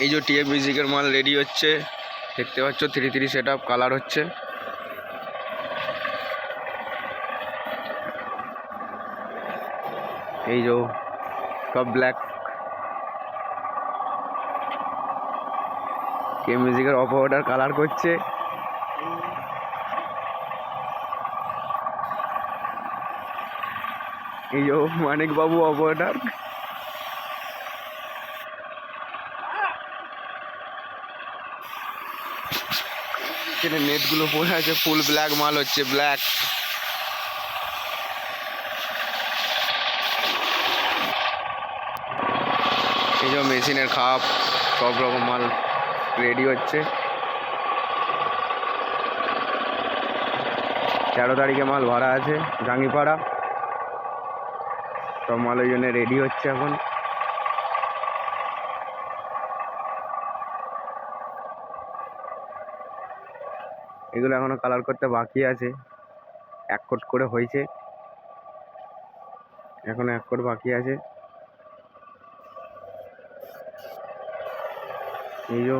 এই যে টিএফ মিউজিকের মাল রেডি হচ্ছে, দেখতে পাচ্ছ 3-3 সেট আপ কালার হচ্ছে। এই যে সব ব্ল্যাক কে মিউজিকের অপারেটর কালার করছে। এই যে মানিক বাবু অপারেটর। এখানে নেটগুলো পড়ে আছে, ফুল ব্ল্যাক মাল হচ্ছে, ব্ল্যাক। এই যে মেশিনের খাপ, সব রকম মাল রেডি হচ্ছে। 13 তারিখে মাল ভরা আছে জাঙ্গিপাড়া, সব মাল ওই জন্য রেডি হচ্ছে এখন। এগুলো এখনো কালার করতে বাকি আছে, 1 কোট করে হয়েছে, এখন 1 কোট বাকি আছে। এই যে